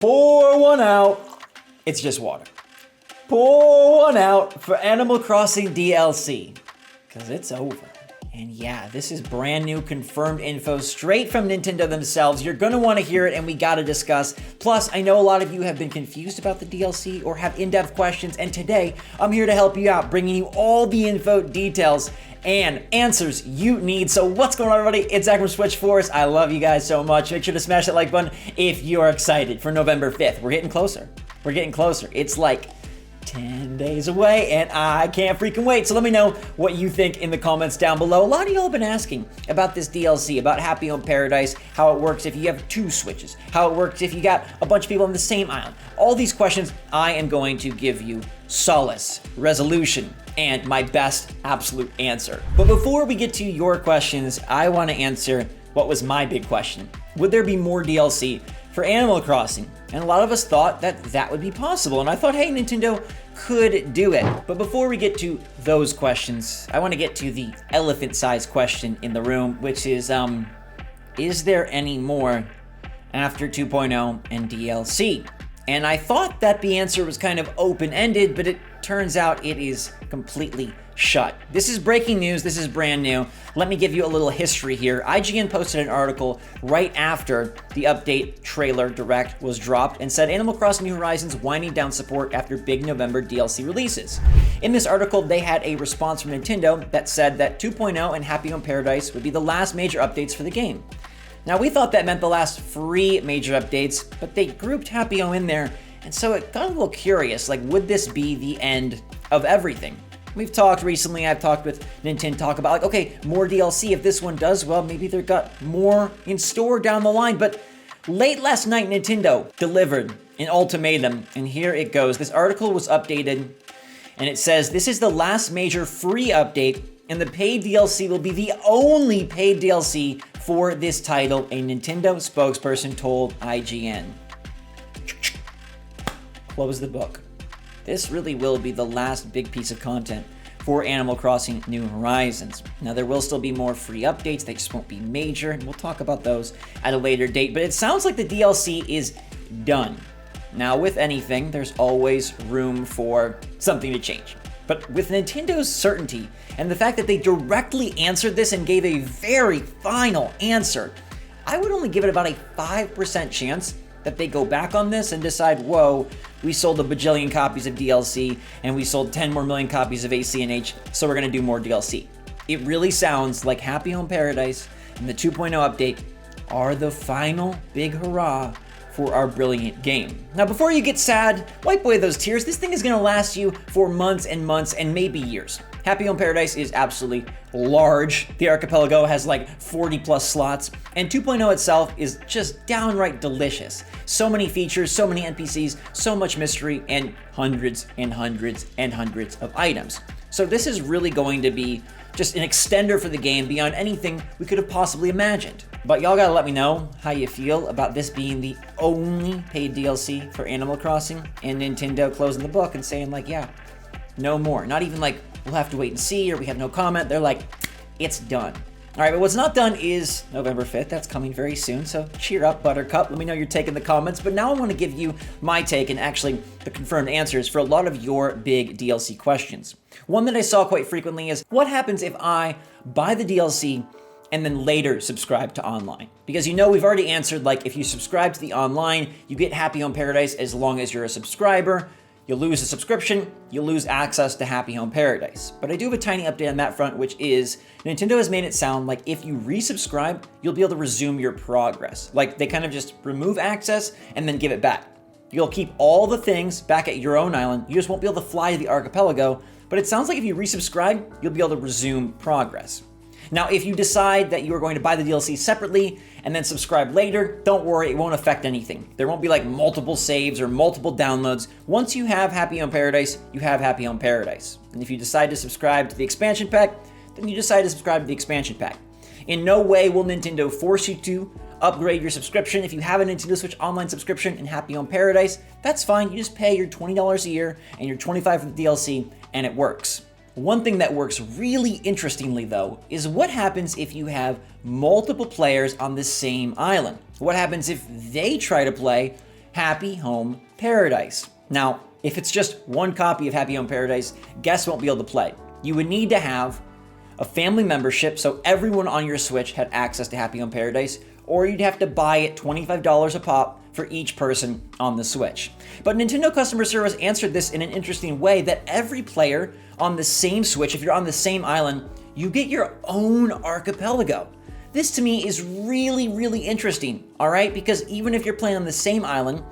Pour one out. It's just water. Pour one out for Animal Crossing DLC. Because it's over. And yeah, this is brand new confirmed info straight from Nintendo themselves. You're going to want to hear it and we got to discuss. Plus, I know a lot of you have been confused about the DLC or have in-depth questions. And today, I'm here to help you out, bringing you all the info, details, and answers you need. So what's going on, everybody? It's Zach from SwitchForce. I love you guys so much. Make sure to smash that like button if you're excited for November 5th. We're getting closer. We're getting closer. It's like 10 days away and I can't freaking wait. So let me know what you think in the comments down below. A lot of y'all have been asking about this DLC, about Happy Home Paradise, how it works if you have two Switches, how it works if you got a bunch of people on the same island. All these questions, I am going to give you solace, resolution, and my best absolute answer. But before we get to your questions, I want to answer what was my big question. Would there be more DLC for Animal Crossing? And a lot of us thought that that would be possible. And I thought, hey, Nintendo could do it. But before we get to those questions, I want to get to the elephant-sized question in the room, which is there any more after 2.0 and DLC? And I thought that the answer was kind of open-ended, but it turns out it is completely shut. This is breaking news. This is brand new. Let me give you a little history here. IGN posted an article right after the update trailer direct was dropped and said Animal Crossing New Horizons winding down support after big November DLC releases. In this article, they had a response from Nintendo that said that 2.0 and Happy Home Paradise would be the last major updates for the game. Now, we thought that meant the last free major updates, but they grouped Happy Home in there, and so it got a little curious, like, would this be the end of everything? We've talked recently, I've talked with Nintendo talk about, like, okay, more DLC. If this one does well, maybe they've got more in store down the line. But late last night, Nintendo delivered an ultimatum, and here it goes. This article was updated, and it says, this is the last major free update, and the paid DLC will be the only paid DLC for this title, a Nintendo spokesperson told IGN. Close the book. This really will be the last big piece of content for Animal Crossing New Horizons. Now, there will still be more free updates, they just won't be major, and we'll talk about those at a later date, but it sounds like the DLC is done. Now, with anything, there's always room for something to change. But with Nintendo's certainty, and the fact that they directly answered this and gave a very final answer, I would only give it about a 5% chance that they go back on this and decide, whoa, we sold a bajillion copies of DLC and we sold 10 more million copies of ACNH, so we're gonna do more DLC. It really sounds like Happy Home Paradise and the 2.0 update are the final big hurrah for our brilliant game. Now, before you get sad, wipe away those tears. This thing is gonna last you for months and months and maybe years. Happy Home Paradise is absolutely large. The archipelago has like 40 plus slots, and 2.0 itself is just downright delicious. So many features, so many NPCs, so much mystery, and hundreds and hundreds and hundreds of items. So this is really going to be just an extender for the game beyond anything we could have possibly imagined. But y'all gotta let me know how you feel about this being the only paid DLC for Animal Crossing, and Nintendo closing the book and saying, like, yeah, no more. Not even like, we'll have to wait and see, or we have no comment. They're like, it's done. All right, but what's not done is November 5th. That's coming very soon, so cheer up, Buttercup. Let me know your take in the comments. But now I want to give you my take and actually the confirmed answers for a lot of your big DLC questions. One that I saw quite frequently is, what happens if I buy the DLC and then later subscribe to online? Because you know we've already answered, like, if you subscribe to the online, you get Happy Home Paradise as long as you're a subscriber. You lose a subscription, you lose access to Happy Home Paradise. But I do have a tiny update on that front, which is Nintendo has made it sound like if you resubscribe, you'll be able to resume your progress. Like, they kind of just remove access and then give it back. You'll keep all the things back at your own island. You just won't be able to fly to the archipelago. But it sounds like if you resubscribe, you'll be able to resume progress. Now, if you decide that you are going to buy the DLC separately and then subscribe later, don't worry, it won't affect anything. There won't be like multiple saves or multiple downloads. Once you have Happy Home Paradise, you have Happy Home Paradise. And if you decide to subscribe to the expansion pack, then you decide to subscribe to the expansion pack. In no way will Nintendo force you to upgrade your subscription. If you have a Nintendo Switch Online subscription in Happy Home Paradise, that's fine. You just pay your $20 a year and your $25 for the DLC, and it works. One thing that works really interestingly, though, is what happens if you have multiple players on the same island? What happens if they try to play Happy Home Paradise. Now, if it's just one copy of Happy Home Paradise, guests won't be able to play. You would need to have a family membership so everyone on your Switch had access to Happy Home Paradise, or you'd have to buy it $25 a pop for each person on the Switch. But Nintendo customer service answered this in an interesting way, that every player on the same Switch, if you're on the same island, you get your own archipelago. This to me is really, really interesting, all right? Because even if you're playing on the same island,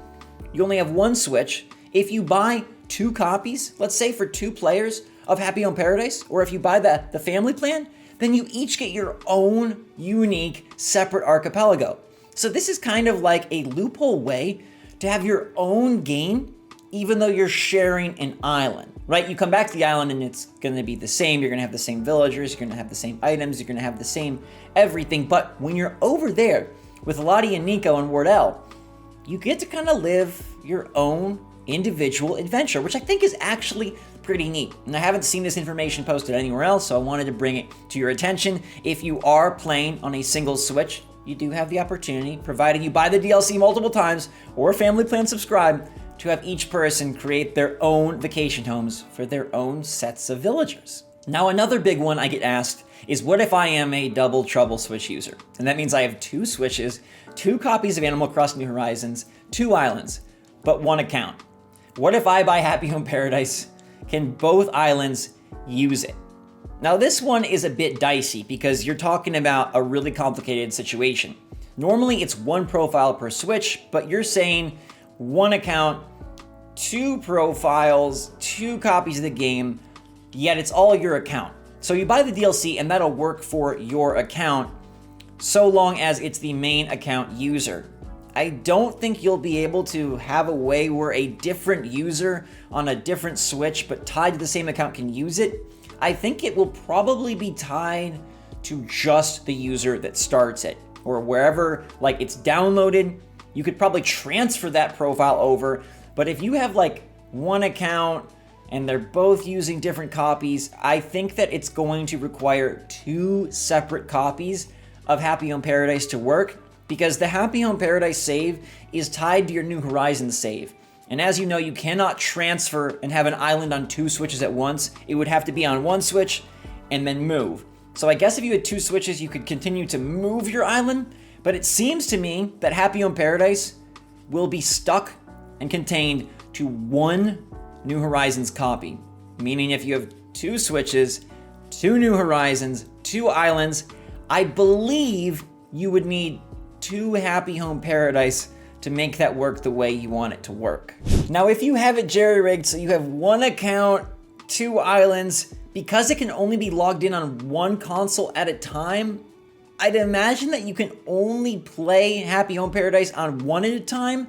you only have one Switch. If you buy 2 copies, let's say for 2 players of Happy Home Paradise, or if you buy the family plan, then you each get your own unique separate archipelago. So this is kind of like a loophole way to have your own game, even though you're sharing an island, right? You come back to the island and it's gonna be the same. You're gonna have the same villagers, you're gonna have the same items, you're gonna have the same everything. But when you're over there with Lottie and Nico and Wardell, you get to kind of live your own individual adventure, which I think is actually pretty neat. And I haven't seen this information posted anywhere else, so I wanted to bring it to your attention. If you are playing on a single Switch, you do have the opportunity, provided you buy the DLC multiple times or family plan subscribe, to have each person create their own vacation homes for their own sets of villagers. Now, another big one I get asked is, what if I am a Double Trouble Switch user? And that means I have 2 Switches, 2 copies of Animal Crossing New Horizons, 2 islands, but 1 account. What if I buy Happy Home Paradise? Can both islands use it? Now, this one is a bit dicey because you're talking about a really complicated situation. Normally, it's 1 profile per Switch, but you're saying 1 account, 2 profiles, 2 copies of the game, yet it's all your account. So you buy the DLC and that'll work for your account so long as it's the main account user. I don't think you'll be able to have a way where a different user on a different Switch but tied to the same account can use it. I think it will probably be tied to just the user that starts it, or wherever like it's downloaded. You could probably transfer that profile over, but if you have like 1 account and they're both using different copies, I think that it's going to require 2 separate copies of Happy Home Paradise to work, because the Happy Home Paradise save is tied to your New Horizons save. And as you know, you cannot transfer and have an island on 2 Switches at once. It would have to be on 1 Switch and then move. So I guess if you had 2 Switches, you could continue to move your island, but it seems to me that Happy Home Paradise will be stuck and contained to 1 New Horizons copy. Meaning if you have 2 Switches, 2 New Horizons, 2 islands, I believe you would need 2 Happy Home Paradise to make that work the way you want it to work. Now, if you have it jerry-rigged so you have 1 account, 2 islands, because it can only be logged in on 1 console at a time, I'd imagine that you can only play Happy Home Paradise on 1 at a time,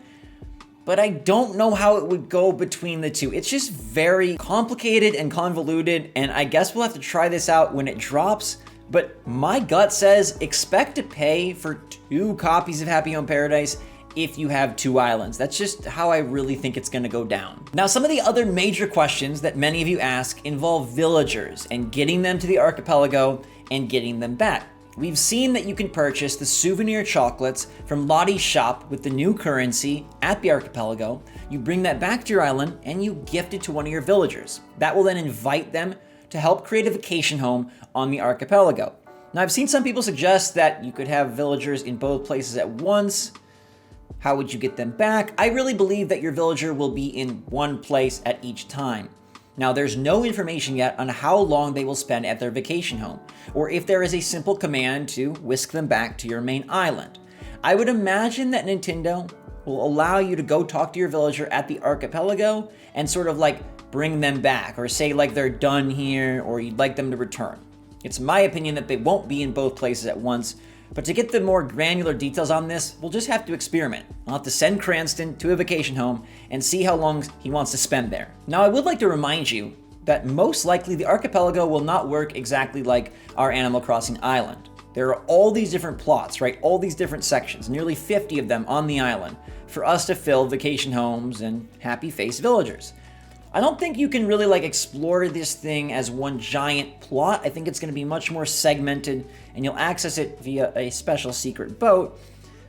but I don't know how it would go between the 2. It's just very complicated and convoluted, and I guess we'll have to try this out when it drops. But my gut says expect to pay for 2 copies of Happy Home Paradise if you have 2 islands. That's just how I really think it's gonna go down. Now, some of the other major questions that many of you ask involve villagers and getting them to the archipelago and getting them back. We've seen that you can purchase the souvenir chocolates from Lottie's shop with the new currency at the archipelago. You bring that back to your island and you gift it to one of your villagers. That will then invite them to help create a vacation home on the archipelago. Now, I've seen some people suggest that you could have villagers in both places at once. How would you get them back? I really believe that your villager will be in 1 place at each time. Now, there's no information yet on how long they will spend at their vacation home, or if there is a simple command to whisk them back to your main island. I would imagine that Nintendo will allow you to go talk to your villager at the archipelago and sort of like bring them back, or say like they're done here or you'd like them to return. It's my opinion that they won't be in both places at once, but to get the more granular details on this, we'll just have to experiment. I'll have to send Cranston to a vacation home and see how long he wants to spend there. Now, I would like to remind you that most likely the archipelago will not work exactly like our Animal Crossing island. There are all these different plots, right? All these different sections, nearly 50 of them on the island, for us to fill vacation homes and happy face villagers. I don't think you can really like explore this thing as one giant plot. I think it's going to be much more segmented and you'll access it via a special secret boat.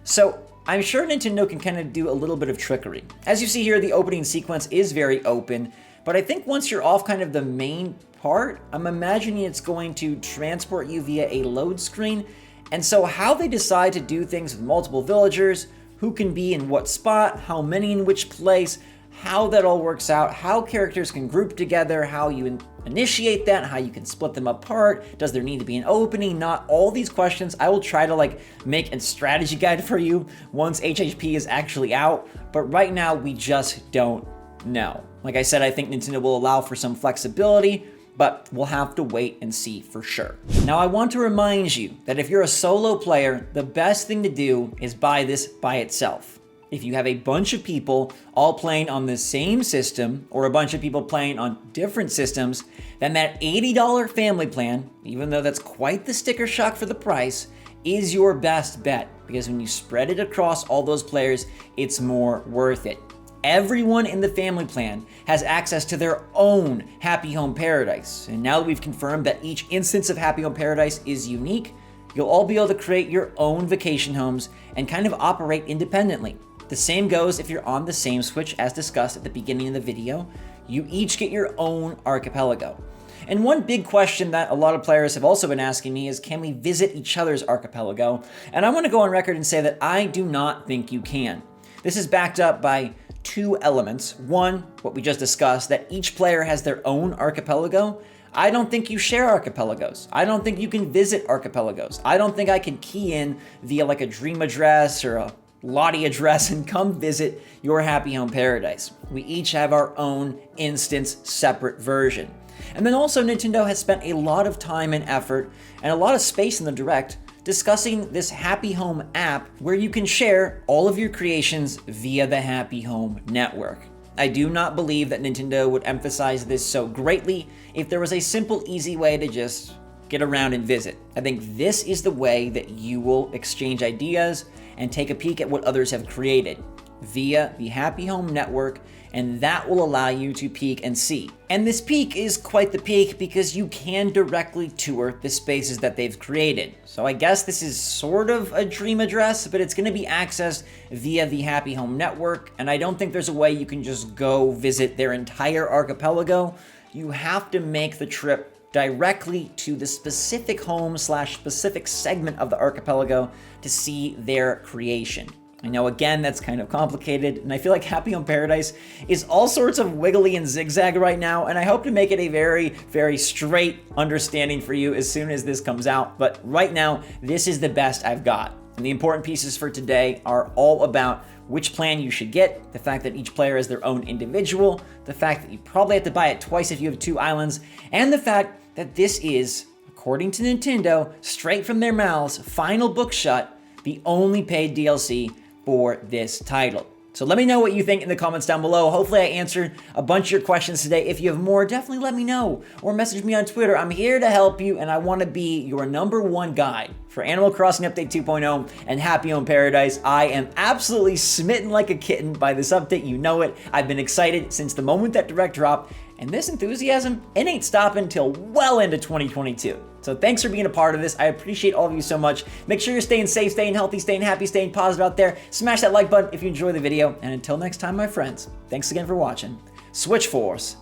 So I'm sure Nintendo can kind of do a little bit of trickery. As you see here, the opening sequence is very open, but I think once you're off kind of the main part, I'm imagining it's going to transport you via a load screen. And so how they decide to do things with multiple villagers, who can be in what spot, how many in which place, how that all works out, how characters can group together, how you initiate that, how you can split them apart, does there need to be an opening, not all these questions. I will try to make a strategy guide for you once HHP is actually out, but right now we just don't know. Like I said, I think Nintendo will allow for some flexibility, but we'll have to wait and see for sure. Now, I want to remind you that if you're a solo player, the best thing to do is buy this by itself. If you have a bunch of people all playing on the same system, or a bunch of people playing on different systems, then that $80 family plan, even though that's quite the sticker shock for the price, is your best bet, because when you spread it across all those players, it's more worth it. Everyone in the family plan has access to their own Happy Home Paradise. And now that we've confirmed that each instance of Happy Home Paradise is unique, you'll all be able to create your own vacation homes and kind of operate independently. The same goes if you're on the same Switch as discussed at the beginning of the video. You each get your own archipelago. And one big question that a lot of players have also been asking me is, can we visit each other's archipelago? And I want to go on record and say that I do not think you can. This is backed up by two elements. One, what we just discussed, that each player has their own archipelago. I don't think you share archipelagos. I don't think you can visit archipelagos. I don't think I can key in via a dream address or a Lottie address and come visit your Happy Home Paradise. We each have our own instance separate version. And then also Nintendo has spent a lot of time and effort and a lot of space in the Direct discussing this Happy Home app where you can share all of your creations via the Happy Home network. I do not believe that Nintendo would emphasize this so greatly if there was a simple, easy way to just get around and visit. I think this is the way that you will exchange ideas and take a peek at what others have created via the Happy Home network, and that will allow you to peek and see. And this peek is quite the peek because you can directly tour the spaces that they've created. So I guess this is sort of a dream address, but it's going to be accessed via the Happy Home network, and I don't think there's a way you can just go visit their entire archipelago. You have to make the trip directly to the specific home / specific segment of the archipelago to see their creation. I know, again, that's kind of complicated, and I feel like Happy Home Paradise is all sorts of wiggly and zigzag right now, and I hope to make it a very, very straight understanding for you as soon as this comes out. But right now, this is the best I've got. And the important pieces for today are all about which plan you should get, the fact that each player is their own individual, the fact that you probably have to buy it twice if you have 2 islands, and the fact that this is, according to Nintendo, straight from their mouths, final book shut, the only paid DLC for this title. So let me know what you think in the comments down below. Hopefully I answered a bunch of your questions today. If you have more, definitely let me know or message me on Twitter. I'm here to help you, and I want to be your #1 guide for Animal Crossing Update 2.0 and Happy Home Paradise. I am absolutely smitten like a kitten by this update. You know it. I've been excited since the moment that Direct dropped, and this enthusiasm, it ain't stopping till well into 2022. So thanks for being a part of this. I appreciate all of you so much. Make sure you're staying safe, staying healthy, staying happy, staying positive out there. Smash that like button if you enjoy the video. And until next time, my friends, thanks again for watching. SwitchForce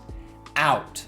out.